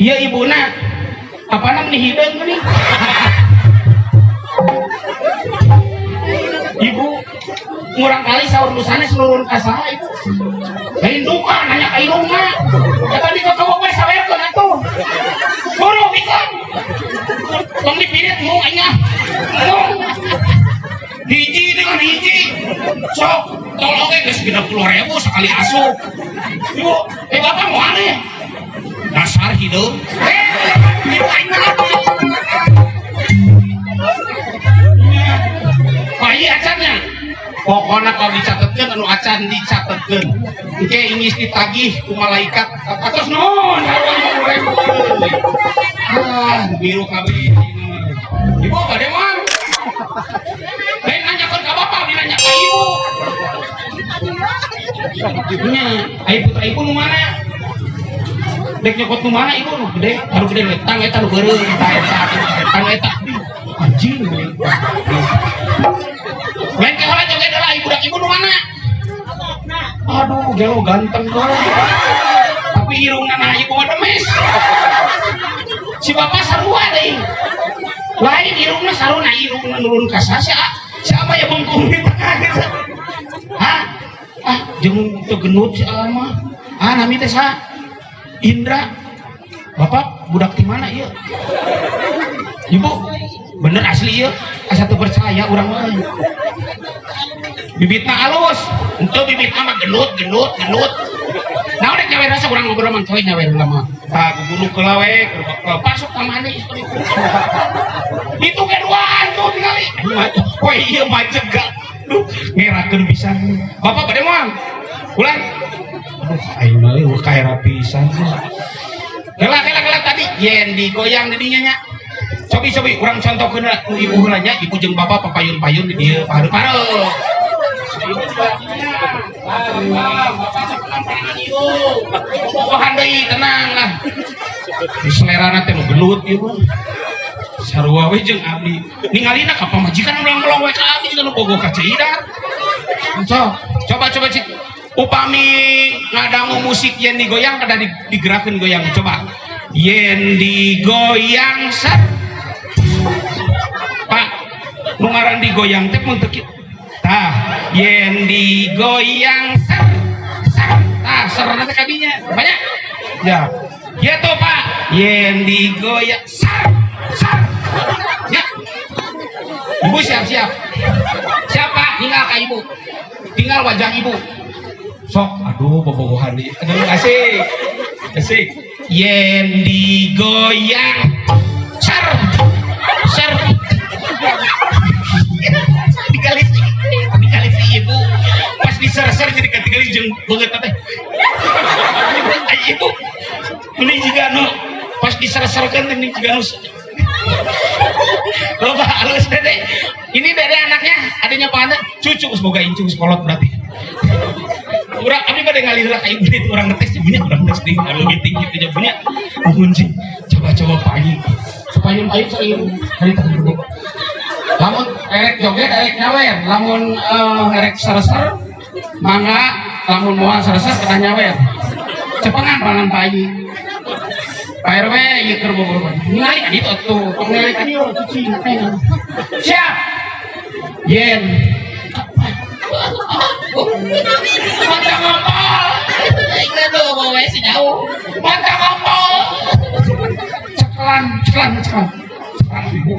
iya ibuna apa namanya hideung nih ibu ngurang kali sahur lusana seluruh kasaha ibu lain duka nanya ka irungna kata di kau gue sawerkeun atuh buru pisan tong dipirit mu aingna hiji dengan hiji sok tol oke geus 30.000 sekali asup ibu bapak mau aneh dasar hidup itu aingna apa bayi acannya pokoknya kalau dicatatkan anu acan dicatatkan oke ini ditagih ku malaikat atas non biru kabeh ibu bade mah lain nanyakan ke bapak dinanya ke ibu nya ayo putra ibu nu mana dek nyokot nu mana ibu nu gede baru gede tang eta nu beureum tang eta anjing lain ke hola joget lah ibu dak ibu nu mana aduh gelo ganteng banget tapi irungna nah ibu mah demes si bapak sarua deui lain irungna saruna irungna nurun ka siapa ya bengkung di tengah hah jeung teu genut si mah nami teh sa Indra bapak budak di mana ieu ibu bener asli ieu asa teu percaya urang mah bibitna alus henteu bibitna mah genut naon rek nyawer rasa urang ngobrol mah coy nyawer lama tah guguru kelawe pasok ka mana istri itu keduaan tuh tinggali oh iya macet gak ngerakeun pisan bapak bade moal ulang aduh aing mah kaera pisan kela tadi yen digoyang didinya nya cobi urang contohkeun ibu heula nya ibu jeung bapak papayun-payun di dieu pareu ibu bapak sepelan tangan ibu bobogohan deui tenang lah di selerana teh nu gelut ibu sarua we jeung abdi ningalina ka pamajikan ulang-ulang we ka abdi kana bogoh ka ceidan coba cik upami ngadangu musik yen digoyang kada digerakkeun goyang coba yen digoyang sat Pak nu ngaran digoyang teh mun teu tah yen digoyang sat tah sarana teh kadinya banyak ya gitu Pak yen digoyang sat ya ibu siap siapa tinggal ke ibu tinggal wajah ibu sok aduh bobogohan di aduh asik yen digoyang sar dikali si ibu pas diser-ser jadi ketinggalan jeung banget teh ibu ini juga no pas diser-serkan ini juga no loba halus dede ini dede anaknya adanya Pak Anda cucu semoga incung sekolot berarti urang abdi bade ngalihara ka ibu itu urang ngetes ibunya urang ngetes di kalau meeting gitu nya punya ampun sih coba pagi supaya ayo seiring hari tadi lamun erek joget erek nyawer lamun erek sareser mangga lamun moal sareser kada nyawer cepengan pangan pagi Pak RW ieu keur bobor ningali ka ditu atuh ningali ka dieu cuci siap yen mata ngopol ingna do bawa si jauh mata ngopol cekelan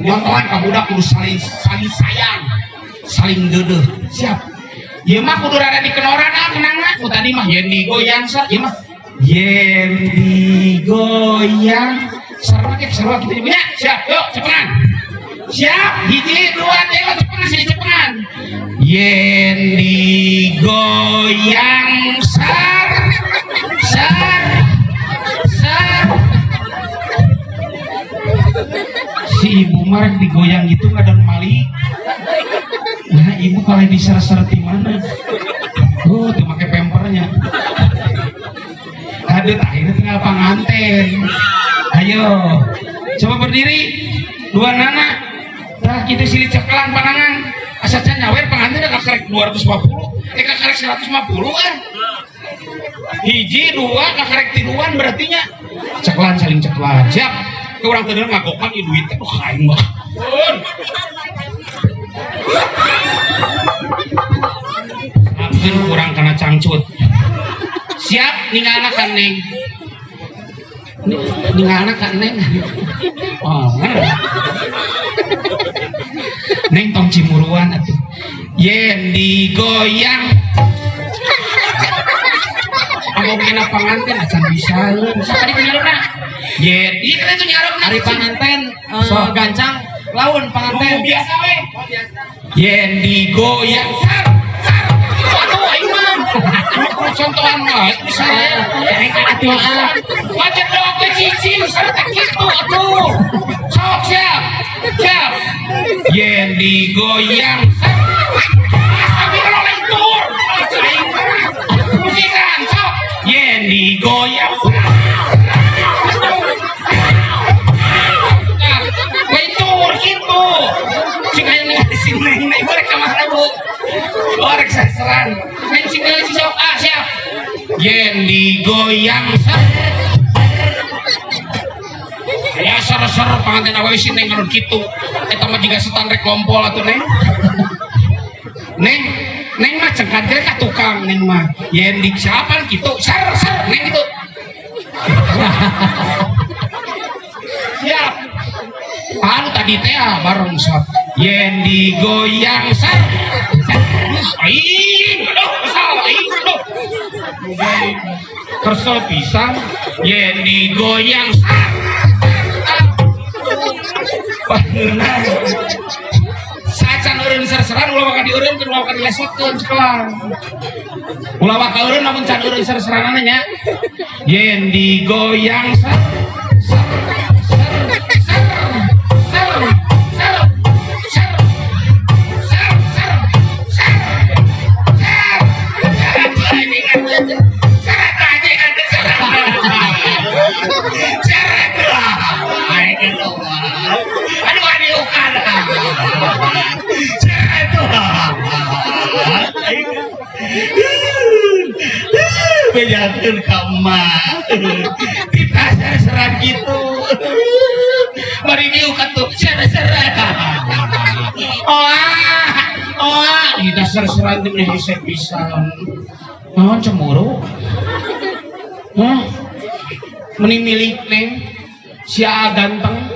nontonan ka budak kudu saling sayang saling deudeuh siap ieu mah kudu rada dikenoran kenangna ku tadi mah yen digoyang sar ieu mah yen digoyang sarua kita punya siap yuk cepetan siap hiji dua tiga cepetan yen digoyang sar si ibu marek digoyang itu kadang mali nah ibu kalau diser-ser di mana tuh pakai pempernya ada akhirnya tinggal pengantin ayo coba berdiri dua nana nah kita sini cekelan panangan asalnya nyawer pengantin ada karek 250 karek 150 hiji dua karek tiluan berarti nya ceklan saling ceklan siap ke orang teu ngagokan ieu duit teh aing mah Abdul kurang kena cangcut siap ninggalna kan neng ninggalna kan neng oh neng tong cimuruan atuh yen digoyang anggo kena panganten acan bisa tadi nyarepna yen ieu kan itu nyarepna ari panganten gancang laun panganten biasa we yen digoyang sar aduh aing mah contohan mah bisa atuh wajar doang teh cicing sarta kitu atuh sok siap siap yen digoyang sar tapi kalau lentur aing musikan sok yen digoyang lentur gitu sing aya di sini nih boleh kamar bu orek sasaran main single si sok siap yen digoyang ya sar-sar panganten awewe si neng ngarun kitu eta mah jiga setan rek lompol atuh neng neng mah cengkat ge ka tukang neng mah yen di siapan kitu sar neng kitu siap anu tadi teh bareng sok yen digoyang sar aing aduh kesal aing aduh kesel pisan yen digoyang sar bener sacan eureun ser-seran ulah bakal dieureumkeun ulah bakal dilesotkeun sekelar ulah bakal eureun namun can eureun ser-seranana nya yen digoyang sar bejakeun ka emak kita ser-seran gitu bari diuk atuh ser-seran kita ser-seran teh hese pisan naon cemburu meni milik neng sia ganteng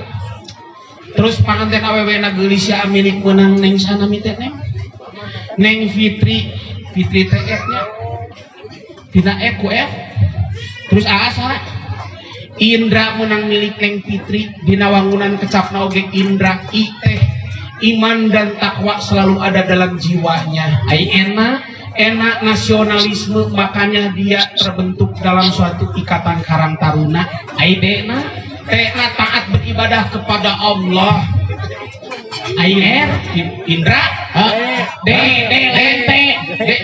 terus panganten awewena geulis sia milik meunang neng sanami teh neng Fitri teh nya tina ku terus asa Indra menang milik neng Fitri dina wangunan kecapna oge Indra teh iman dan takwa selalu ada dalam jiwanya ai enak nasionalisme makanya dia terbentuk dalam suatu ikatan karang taruna ai dekna taat beribadah kepada Allah Indra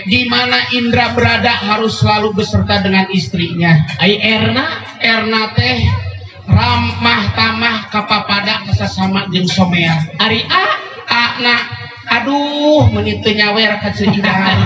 di mana Indra berada harus selalu beserta dengan istrinya Erna teh ramah tamah kapapada kesasama jeung somea ari aduh menit teu nyawer ka ceuidahan